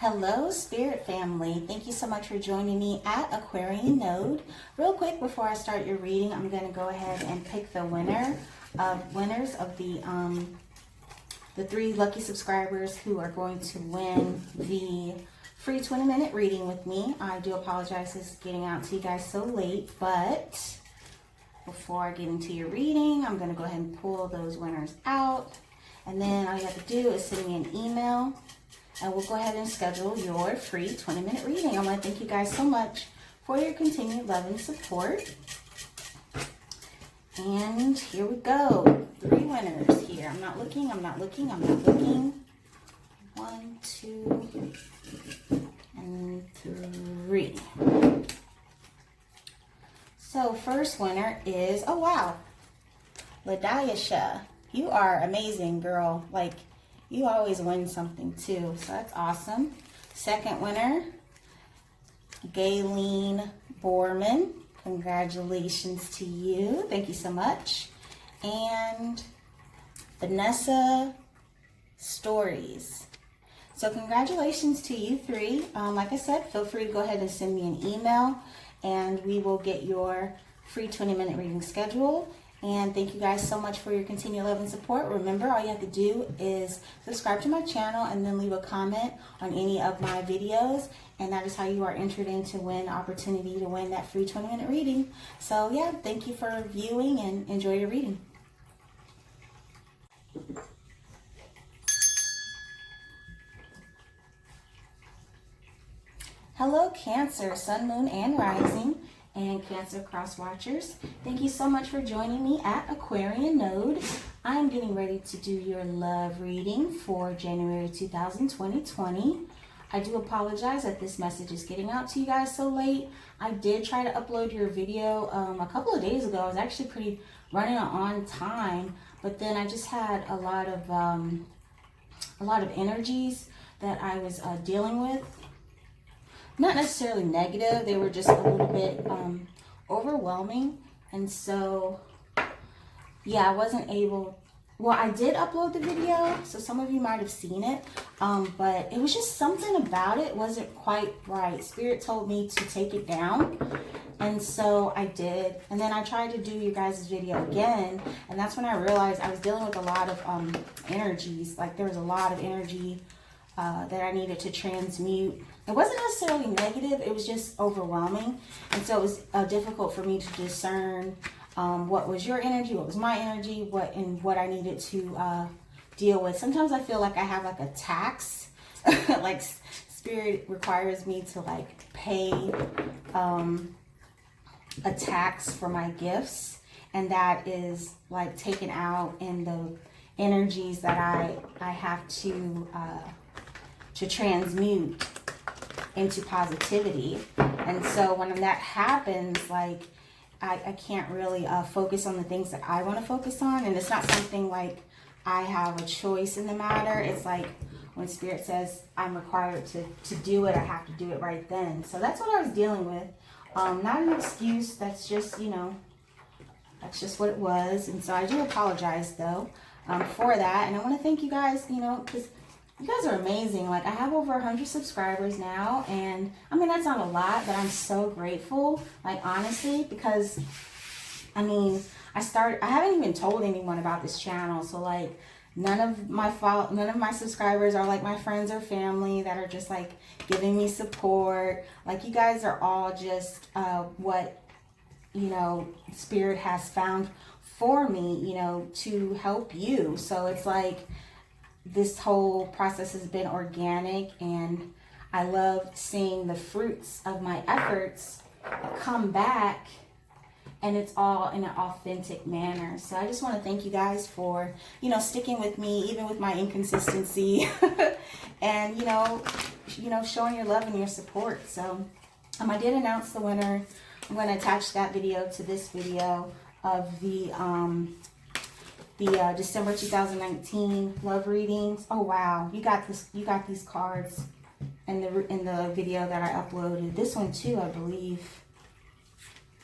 Hello, Spirit family. Thank you so much for joining me at Aquarian Node. Real quick, before I start your reading, I'm going to go ahead and pick the winners of the 3 lucky subscribers who are going to win the free 20-minute reading with me. I do apologize for getting out to you guys so late, but before I get into your reading, I'm going to go ahead and pull those winners out. And then all you have to do is send me an email and we'll go ahead and schedule your free 20-minute reading. I want to thank you guys so much for your continued love and support. And here we go. 3 winners here. I'm not looking. 1, 2, and 3. So first winner is, oh wow, Ladayasha. You are amazing, girl. Like, you always win something too, so that's awesome. Second winner, Gayleen Borman. Congratulations to you. Thank you so much. And Vanessa Stories. So congratulations to you 3. Like I said, feel free to go ahead and send me an email and we will get your free 20-minute reading scheduled. And thank you guys so much for your continued love and support. Remember, all you have to do is subscribe to my channel and then leave a comment on any of my videos. And that is how you are entered in to win the opportunity to win that free 20-minute reading. So yeah, thank you for viewing and enjoy your reading. Hello, Cancer, Sun, Moon, and Rising. And Cancer cross watchers, thank you so much for joining me at Aquarian Node. I'm getting ready to do your love reading for January 2020. I do apologize that this message is getting out to you guys so late. I did try to upload your video a couple of days ago. I was actually pretty running on time, but then I just had a lot of energies that I was dealing with. Not necessarily negative, they were just a little bit overwhelming. And so, yeah, I wasn't able, well, I did upload the video, so some of you might have seen it, but it was just something about it wasn't quite right. Spirit told me to take it down, and so I did. And then I tried to do you guys' video again, and that's when I realized I was dealing with a lot of energies. Like, there was a lot of energy that I needed to transmute. It wasn't necessarily negative, it was just overwhelming. And so it was difficult for me to discern what was your energy, what was my energy, what I needed to deal with. Sometimes I feel like I have like a tax, like Spirit requires me to like pay a tax for my gifts. And that is like taken out in the energies that I have to transmute into positivity. And so when that happens, like I can't really focus on the things that I want to focus on, and it's not something like I have a choice in the matter. It's like when Spirit says I'm required to do it, I have to do it right then. So that's what I was dealing with. Not an excuse, that's just, you know, that's just what it was. And so I do apologize though for that. And I want to thank you guys, you know, because you guys are amazing. Like, I have over 100 subscribers now, and I mean, that's not a lot, but I'm so grateful, like, honestly, because I mean, I haven't even told anyone about this channel. So like, none of my subscribers are like my friends or family that are just like giving me support. Like, you guys are all just what, you know, Spirit has found for me, you know, to help you. So it's like, this whole process has been organic, and I love seeing the fruits of my efforts come back, and it's all in an authentic manner. So I just want to thank you guys for, you know, sticking with me even with my inconsistency and you know, showing your love and your support. So I did announce the winner. I'm going to attach that video to this video of the December 2019 love readings. Oh wow, you got these cards in the video that I uploaded. This one too, I believe.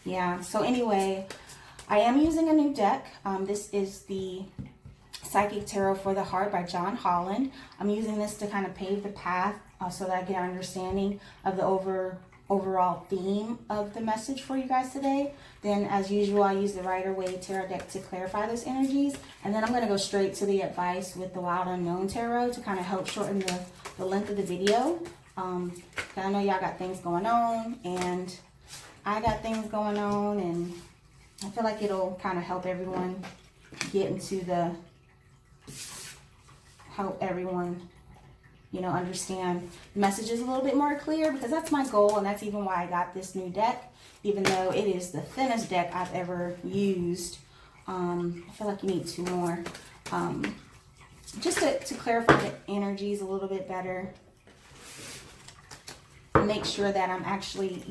Yeah, so anyway, I am using a new deck. This is the Psychic Tarot for the Heart by John Holland. I'm using this to kind of pave the path so that I get an understanding of the overall theme of the message for you guys today. Then, as usual, I use the Rider-Waite Tarot deck to clarify those energies. And then I'm going to go straight to the advice with the Wild Unknown Tarot to kind of help shorten the length of the video. I know y'all got things going on, and I got things going on, and I feel like it'll kind of help everyone get into understand the messages a little bit more clear, because that's my goal, and that's even why I got this new deck, even though it is the thinnest deck I've ever used. I feel like you need 2 more, just to clarify the energies a little bit better, make sure that I'm actually,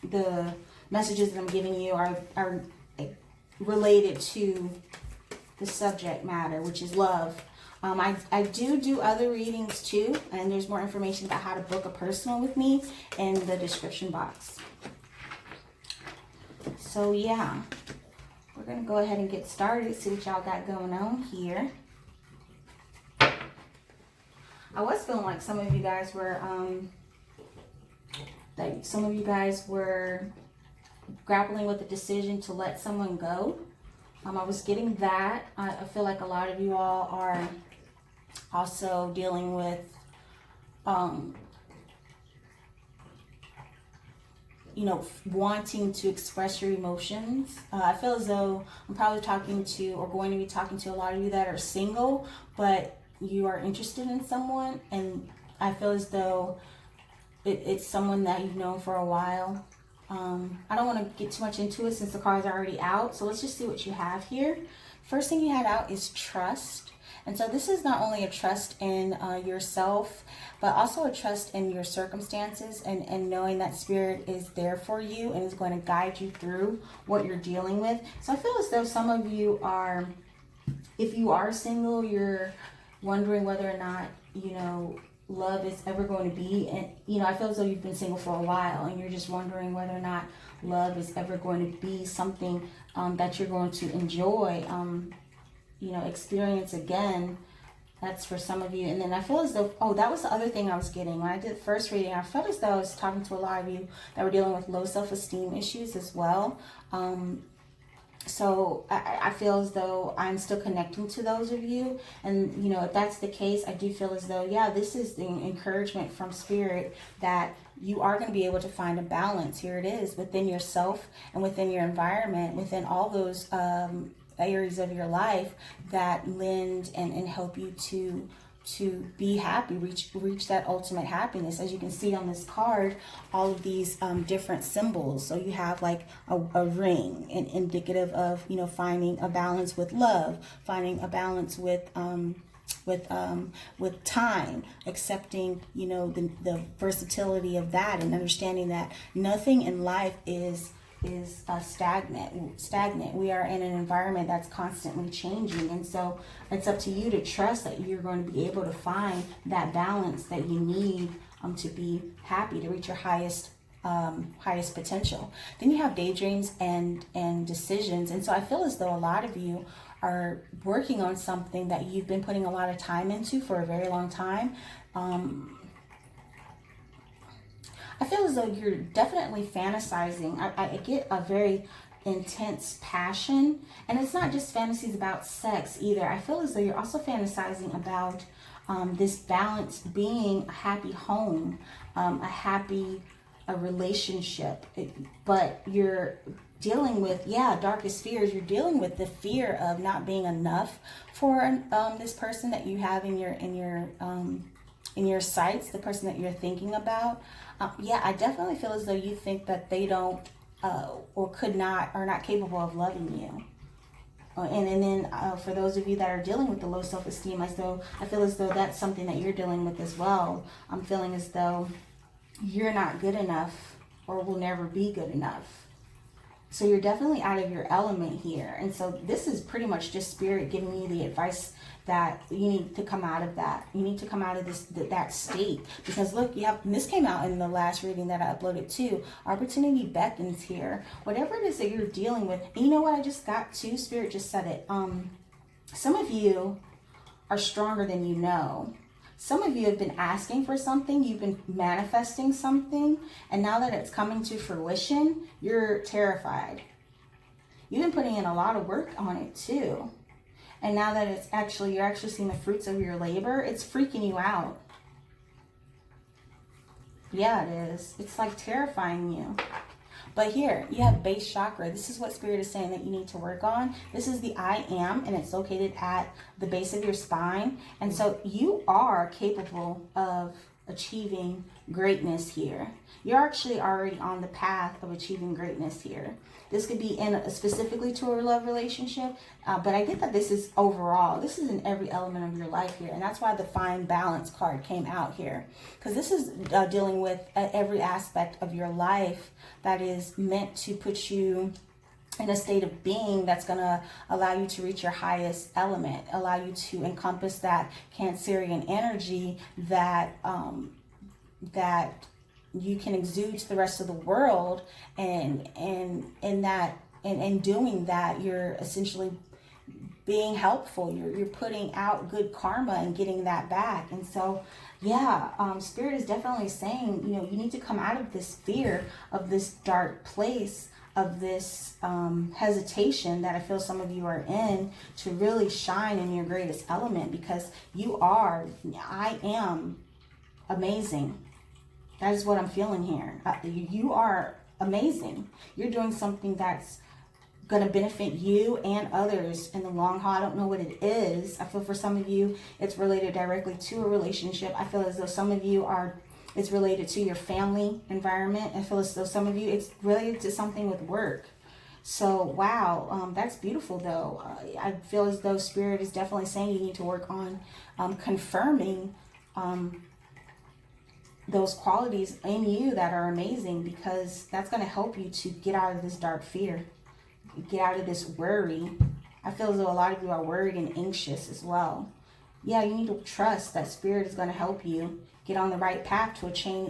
the messages that I'm giving you are related to the subject matter, which is love. I do other readings too, and there's more information about how to book a personal with me in the description box. So yeah, we're gonna go ahead and get started, see what y'all got going on here. I was feeling like some of you guys were grappling with the decision to let someone go. I was getting that. I feel like a lot of you all are also dealing with, wanting to express your emotions. I feel as though I'm probably talking to, or going to be talking to, a lot of you that are single, but you are interested in someone, and I feel as though it's someone that you've known for a while. I don't want to get too much into it since the cards are already out, so let's just see what you have here. First thing you had out is trust. And so this is not only a trust in yourself, but also a trust in your circumstances, and knowing that Spirit is there for you and is going to guide you through what you're dealing with. So I feel as though some of you are, if you are single, you're wondering whether or not, love is ever going to be, and I feel as though you've been single for a while and you're just wondering whether or not love is ever going to be something that you're going to enjoy, experience again. That's for some of you. And then I feel as though, that was the other thing I was getting when I did the first reading. I felt as though I was talking to a lot of you that were dealing with low self-esteem issues as well. So I feel as though I'm still connecting to those of you. And, if that's the case, I do feel as though, this is the encouragement from Spirit that you are going to be able to find a balance. Here it is, within yourself and within your environment, within all those areas of your life that lend and help you to be happy, reach that ultimate happiness. As you can see on this card, all of these different symbols. So you have like a ring, indicative of finding a balance with love, finding a balance with time, accepting the versatility of that, and understanding that nothing in life is stagnant. We are in an environment that's constantly changing, and so it's up to you to trust that you're going to be able to find that balance that you need to be happy, to reach your highest potential. Then you have daydreams and decisions, and so I feel as though a lot of you are working on something that you've been putting a lot of time into for a very long time. I feel as though you're definitely fantasizing. I get a very intense passion, and it's not just fantasies about sex either. I feel as though you're also fantasizing about this balance, being a happy home, a happy relationship, but you're dealing with darkest fears. You're dealing with the fear of not being enough for this person that you have in your sights, the person that you're thinking about. I definitely feel as though you think that they don't or are not capable of loving you. And then for those of you that are dealing with the low self-esteem, I feel as though that's something that you're dealing with as well. I'm feeling as though you're not good enough or will never be good enough. So you're definitely out of your element here. And so this is pretty much just Spirit giving you the advice that you need to come out of that. You need to come out of that state. Because look, and this came out in the last reading that I uploaded too. Opportunity beckons here. Whatever it is that you're dealing with. And you know what I just got too? Spirit just said it. some of you are stronger than you know. Some of you have been asking for something, you've been manifesting something, and now that it's coming to fruition, you're terrified. You've been putting in a lot of work on it too. And now that you're actually seeing the fruits of your labor, it's freaking you out. Yeah, it is. It's like terrifying you. But here, you have base chakra. This is what Spirit is saying that you need to work on. This is the I am, and it's located at the base of your spine. And so you are capable of achieving greatness here. You're actually already on the path of achieving greatness here. This could be specifically to a love relationship, but I get that this is overall. This is in every element of your life here, and that's why the Fine Balance card came out here, because this is dealing with every aspect of your life that is meant to put you in a state of being that's going to allow you to reach your highest element, allow you to encompass that Cancerian energy that that you can exude to the rest of the world, and in doing that, you're essentially being helpful. You're putting out good karma and getting that back. And so, yeah, Spirit is definitely saying, you know, you need to come out of this fear, of this dark place, of this hesitation that I feel some of you are in, to really shine in your greatest element, because I am amazing. That is what I'm feeling here. You are amazing. You're doing something that's going to benefit you and others in the long haul. I don't know what it is. I feel for some of you, it's related directly to a relationship. I feel as though some of you it's related to your family environment. I feel as though some of you, it's related to something with work. So, wow, that's beautiful though. I feel as though Spirit is definitely saying you need to work on confirming those qualities in you that are amazing, because that's going to help you to get out of this dark fear, get out of this worry. I feel as though a lot of you are worried and anxious as well. Yeah, you need to trust that Spirit is going to help you get on the right path to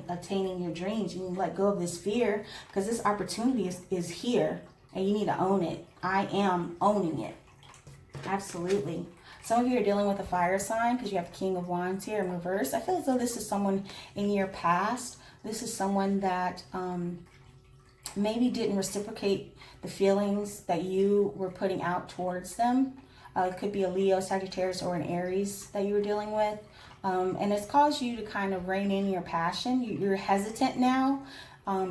attaining your dreams. You need to let go of this fear, because this opportunity is here and you need to own it. I am owning it. Absolutely. Some of you are dealing with a fire sign because you have King of Wands here in reverse. I feel as though this is someone in your past. This is someone that maybe didn't reciprocate the feelings that you were putting out towards them. It could be a Leo, Sagittarius, or an Aries that you were dealing with. And it's caused you to kind of rein in your passion. You're hesitant now,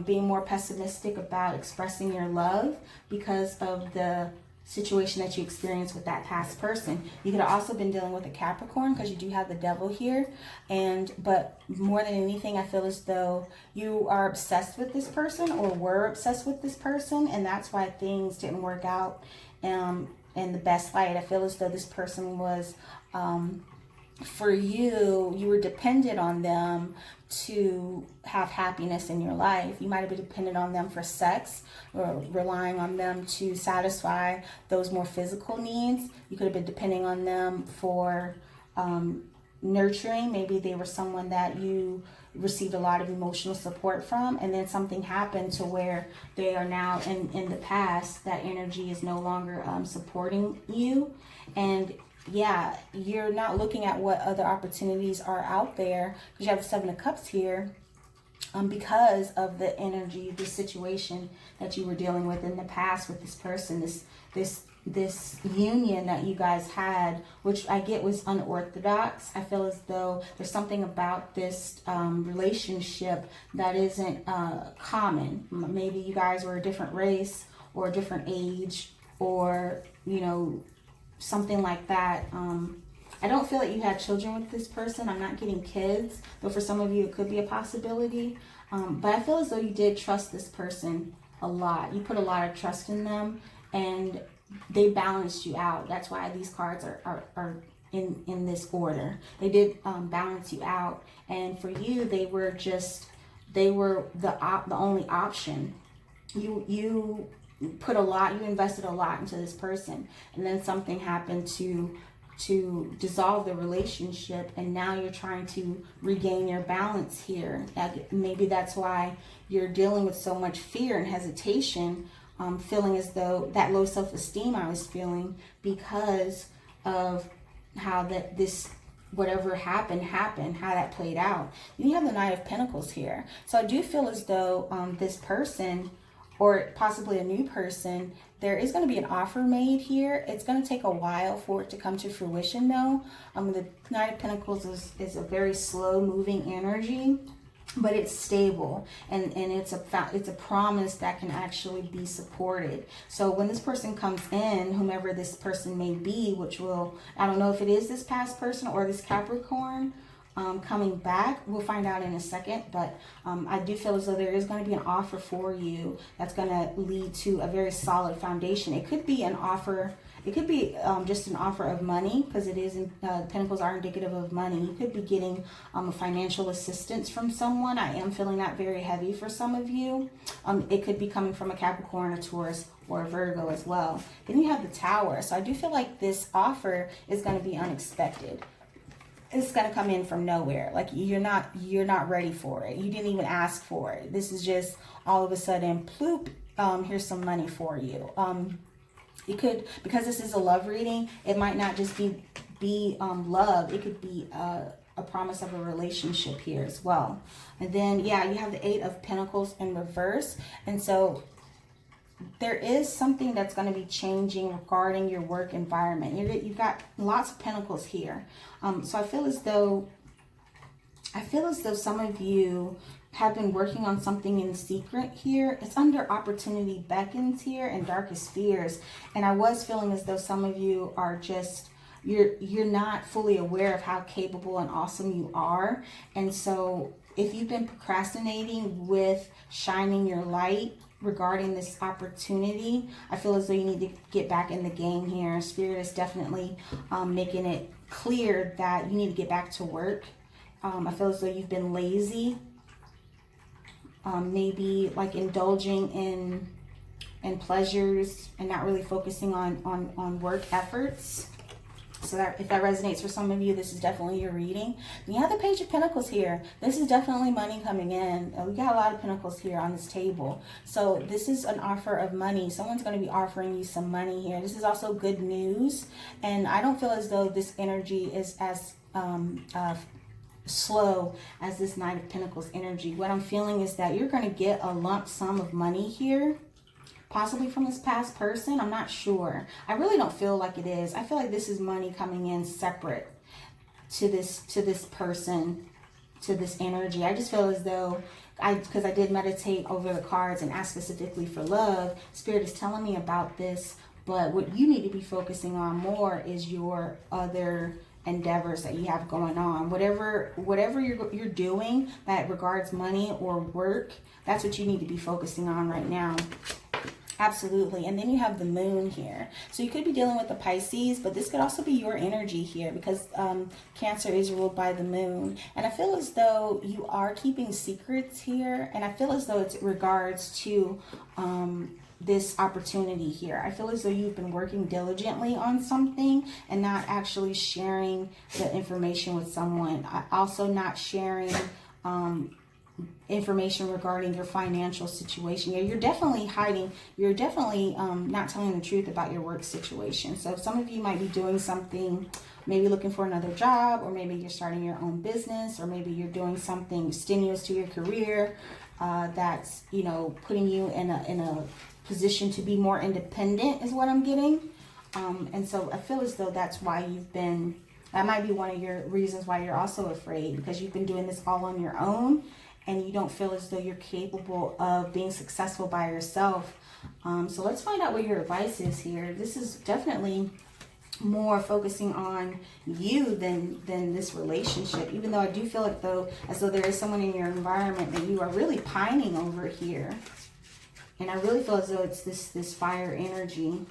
being more pessimistic about expressing your love because of the situation that you experienced with that past person. You could have also been dealing with a Capricorn, because you do have the Devil here. But more than anything, I feel as though you are obsessed with this person, or were obsessed with this person, and that's why things didn't work out in the best light. I feel as though this person was, for you were dependent on them to have happiness in your life. You might have been dependent on them for sex, or relying on them to satisfy those more physical needs. You could have been depending on them for nurturing. Maybe they were someone that you received a lot of emotional support from, and then something happened to where they are now in the past. That energy is no longer supporting you, and yeah, you're not looking at what other opportunities are out there, because you have the Seven of Cups here, because of the energy, the situation that you were dealing with in the past with this person, this union that you guys had, which I get was unorthodox. I feel as though there's something about this relationship that isn't common. Maybe you guys were a different race, or a different age, or, you know, something like that. I don't feel that you had children with this person. I'm not getting kids, but for some of you it could be a possibility. But I feel as though you did trust this person a lot. You put a lot of trust in them, and they balanced you out. That's why these cards are in this order. They did balance you out, and for you, they were the only option. You put a lot, you invested a lot into this person, and then something happened to dissolve the relationship, and now you're trying to regain your balance here. Maybe that's why you're dealing with so much fear and hesitation, feeling as though that low self-esteem I was feeling, because of how this whatever happened, how that played out. You have the Knight of Pentacles here. So I do feel as though this person, or possibly a new person, there is going to be an offer made here. It's going to take a while for it to come to fruition though. The Knight of Pentacles is a very slow moving energy, but it's stable, and it's a promise that can actually be supported. So when this person comes in, whomever this person may be, which will, I don't know if it is this past person or this Capricorn coming back, we'll find out in a second, but I do feel as though there is going to be an offer for you that's going to lead to a very solid foundation. It could be an offer. It could be just an offer of money, because it is Pentacles are indicative of money. You could be getting a financial assistance from someone. I am feeling that very heavy for some of you. It could be coming from a Capricorn, a Taurus, or a Virgo as well. Then you have the Tower. So I do feel like this offer is going to be unexpected. It's going to come in from nowhere. Like you're not ready for it. You didn't even ask for it. This is just all of a sudden, ploop, here's some money for you. You could, because this is a love reading, it might not just be love. It could be a promise of a relationship here as well. And then, yeah, you have the Eight of Pentacles in reverse. And so there is something that's going to be changing regarding your work environment. You've got lots of pentacles here. So I feel as though some of you have been working on something in secret here. It's under Opportunity Beckons here and Darkest Fears. And I was feeling as though some of you are just, you're not fully aware of how capable and awesome you are. And so if you've been procrastinating with shining your light regarding this opportunity, I feel as though you need to get back in the game here. Spirit is definitely making it clear that you need to get back to work. I feel as though you've been lazy. Maybe like indulging in pleasures and not really focusing on work efforts. So that if that resonates for some of you, this is definitely your reading. And you have the Page of Pentacles here. This is definitely money coming in. We got a lot of pentacles here on this table. So this is an offer of money. Someone's going to be offering you some money here. This is also good news. And I don't feel as though this energy is as slow as this Knight of Pentacles energy. What I'm feeling is that you're going to get a lump sum of money here, possibly from this past person. I'm not sure. I really don't feel like it is. I feel like this is money coming in separate to this person, to this energy. I just feel as though because I did meditate over the cards and ask specifically for love, Spirit is telling me about this, but what you need to be focusing on more is your other endeavors that you have going on. Whatever you're doing that regards money or work, that's what you need to be focusing on right now. Absolutely. And then you have the Moon here. So you could be dealing with the Pisces, but this could also be your energy here, because Cancer is ruled by the Moon. And I feel as though you are keeping secrets here. And I feel as though it's regards to this opportunity here. I feel as though you've been working diligently on something and not actually sharing the information with someone. Also not sharing information regarding your financial situation. Yeah, you're definitely hiding. You're definitely not telling the truth about your work situation. So some of you might be doing something, maybe looking for another job, or maybe you're starting your own business, or maybe you're doing something strenuous to your career that's, you know, putting you in a position to be more independent is what I'm getting. And so I feel as though that's why you've been, that might be one of your reasons why you're also afraid, because you've been doing this all on your own and you don't feel as though you're capable of being successful by yourself. So let's find out what your advice is here. This is definitely more focusing on you than this relationship, even though I do feel like as though there is someone in your environment that you are really pining over here. And I really feel as though it's this fire energy,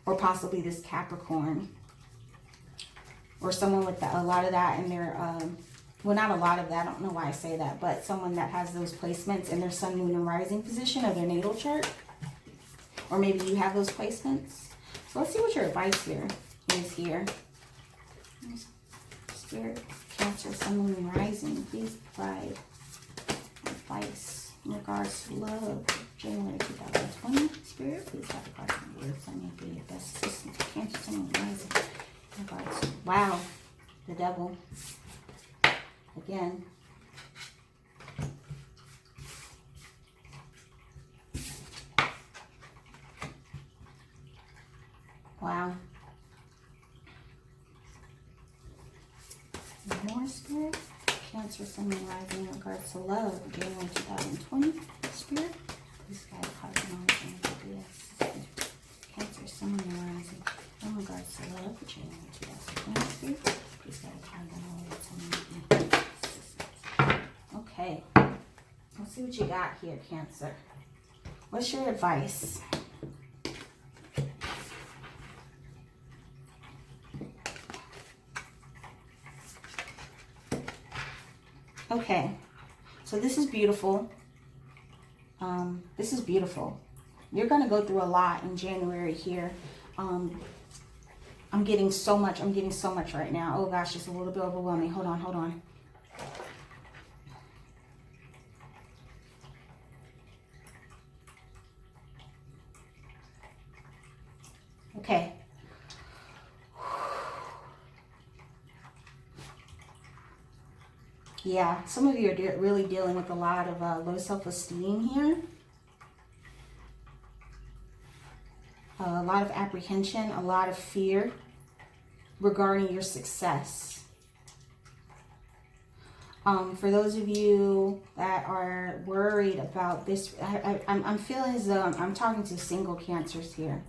or possibly this Capricorn, or someone with a lot of that in their, well, not a lot of that, I don't know why I say that, but someone that has those placements in their sun, moon, and rising position of their natal chart. Or maybe you have those placements. So let's see what your advice here is here. Spirit, Cancer, sun, moon, and rising, please provide advice in regards to love. January 2020. Spirit, please have the cards and words I need for your best assistance. Cancer, Sun, Moon, Rising. Wow, the devil. Again. Wow. More spirit. Cancer, Sun, and Rising in regards to love. January 2020. Spirit. Please guide cause knowledge and yes. Cancer, Sun, and Rising in regards to love. January 2020. Spirit. Please guide cause knowledge and okay. Let's see what you got here, Cancer. What's your advice? Okay, so this is beautiful. This is beautiful. You're going to go through a lot in January here. I'm getting so much. I'm getting so much right now. Oh gosh, it's a little bit overwhelming. Hold on, hold on. Okay. Yeah, some of you are really dealing with a lot of low self-esteem here. A lot of apprehension, a lot of fear regarding your success. For those of you that are worried about this, I'm feeling as though I'm talking to single Cancers here.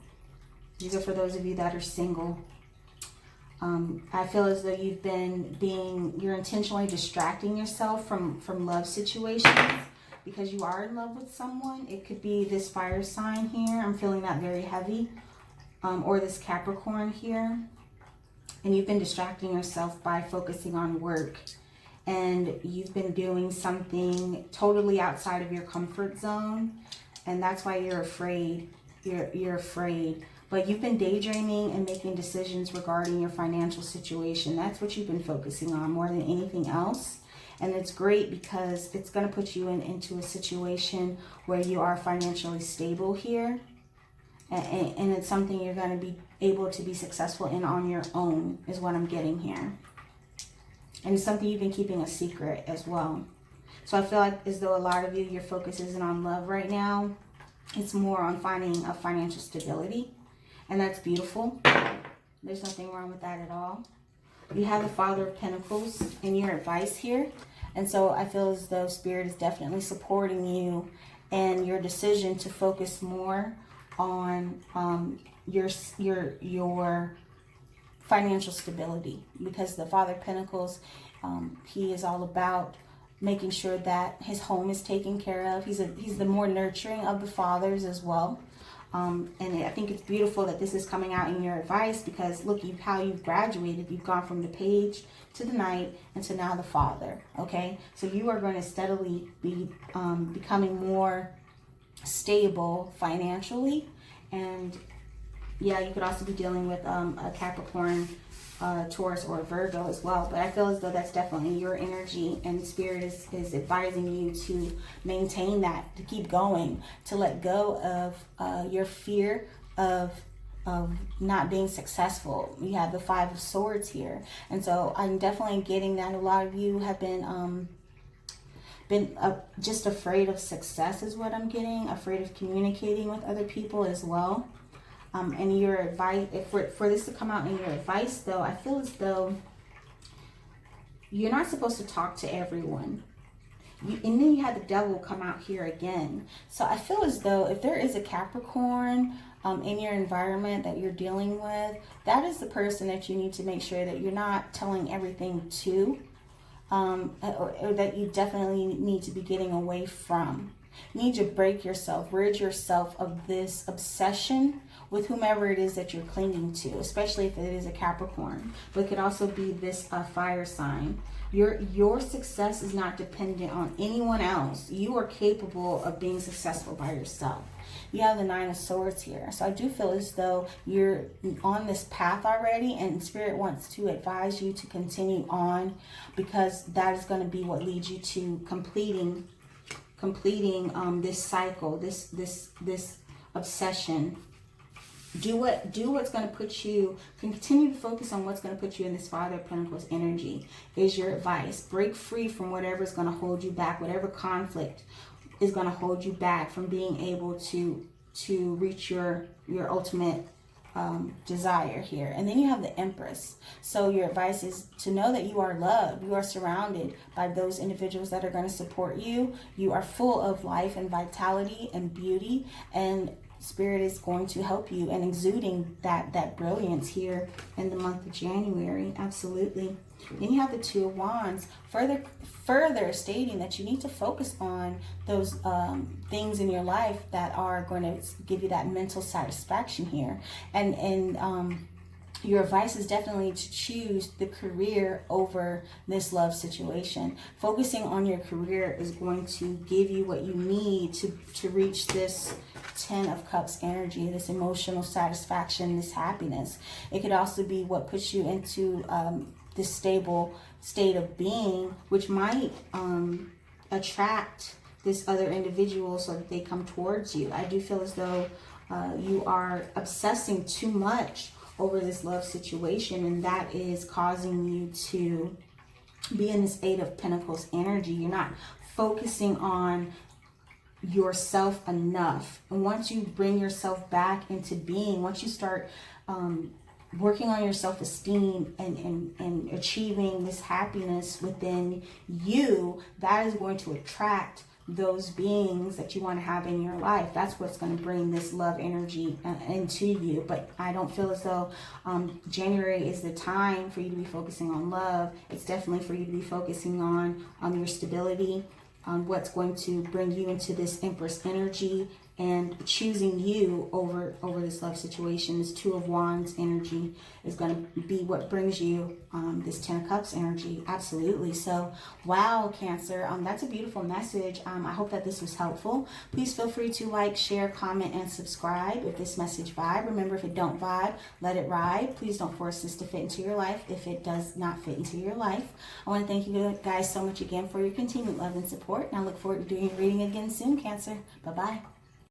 These are for those of you that are single. I feel as though you're intentionally distracting yourself from love situations because you are in love with someone. It could be this fire sign here. I'm feeling that very heavy. Or this Capricorn here. And you've been distracting yourself by focusing on work. And you've been doing something totally outside of your comfort zone. And that's why you're afraid. You're afraid. But you've been daydreaming and making decisions regarding your financial situation. That's what you've been focusing on more than anything else. And it's great because it's going to put you into a situation where you are financially stable here. And it's something you're going to be able to be successful in on your own is what I'm getting here. And it's something you've been keeping a secret as well. So I feel like as though a lot of you, your focus isn't on love right now. It's more on finding a financial stability. And that's beautiful. There's nothing wrong with that at all. You have the Father of Pentacles in your advice here. And so I feel as though Spirit is definitely supporting you and your decision to focus more on your financial stability. Because the Father of Pentacles, he is all about making sure that his home is taken care of. He's the more nurturing of the fathers as well. And I think it's beautiful that this is coming out in your advice because look how you've graduated. You've gone from the Page to the Knight and to now the Father. Okay, so you are going to steadily be becoming more stable financially. And yeah, you could also be dealing with a Capricorn, Taurus, or Virgo as well. But I feel as though that's definitely your energy, and Spirit is advising you to maintain that, to keep going, to let go of your fear of not being successful. We have the Five of Swords here, and so I'm definitely getting that a lot of you have been just afraid of success is what I'm getting, afraid of communicating with other people as well. And your advice, for this to come out in your advice, though, I feel as though you're not supposed to talk to everyone. And then you had the Devil come out here again. So I feel as though if there is a Capricorn in your environment that you're dealing with, that is the person that you need to make sure that you're not telling everything to, or that you definitely need to be getting away from. You need to break yourself, rid yourself of this obsession with whomever it is that you're clinging to, especially if it is a Capricorn. But it could also be this fire sign. Your success is not dependent on anyone else. You are capable of being successful by yourself. You have the Nine of Swords here. So I do feel as though you're on this path already, and Spirit wants to advise you to continue on, because that is going to be what leads you to completing this cycle, this obsession do what's going to put you, continue to focus on what's going to put you in this Father of Pentacles energy is your advice. Break free from whatever is going to hold you back, whatever conflict is going to hold you back from being able to reach your ultimate desire here. And then you have the Empress. So your advice is to know that you are loved. You are surrounded by those individuals that are going to support you. You are full of life and vitality and beauty, and Spirit is going to help you and exuding that brilliance here in the month of January. Absolutely. Then you have the Two of Wands, further stating that you need to focus on those things in your life that are going to give you that mental satisfaction here. And your advice is definitely to choose the career over this love situation. Focusing on your career is going to give you what you need to reach this 10 of Cups energy, this emotional satisfaction, this happiness. It could also be what puts you into this stable state of being, which might attract this other individual so that they come towards you. I do feel as though you are obsessing too much over this love situation, and that is causing you to be in this Eight of Pentacles energy. You're not focusing on yourself enough. And once you bring yourself back into being, once you start working on your self-esteem and achieving this happiness within you, that is going to attract those beings that you want to have in your life. That's what's going to bring this love energy into you. But I don't feel as though January is the time for you to be focusing on love. It's definitely for you to be focusing on your stability, on what's going to bring you into this Empress energy, and choosing you over this love situation. This Two of Wands energy is going to be what brings you this 10 of Cups energy. Absolutely. So, wow, Cancer. That's a beautiful message. I hope that this was helpful. Please feel free to like, share, comment, and subscribe if this message vibe. Remember, if it don't vibe, let it ride. Please don't force this to fit into your life if it does not fit into your life. I want to thank you guys so much again for your continued love and support. And I look forward to doing your reading again soon, Cancer. Bye-bye.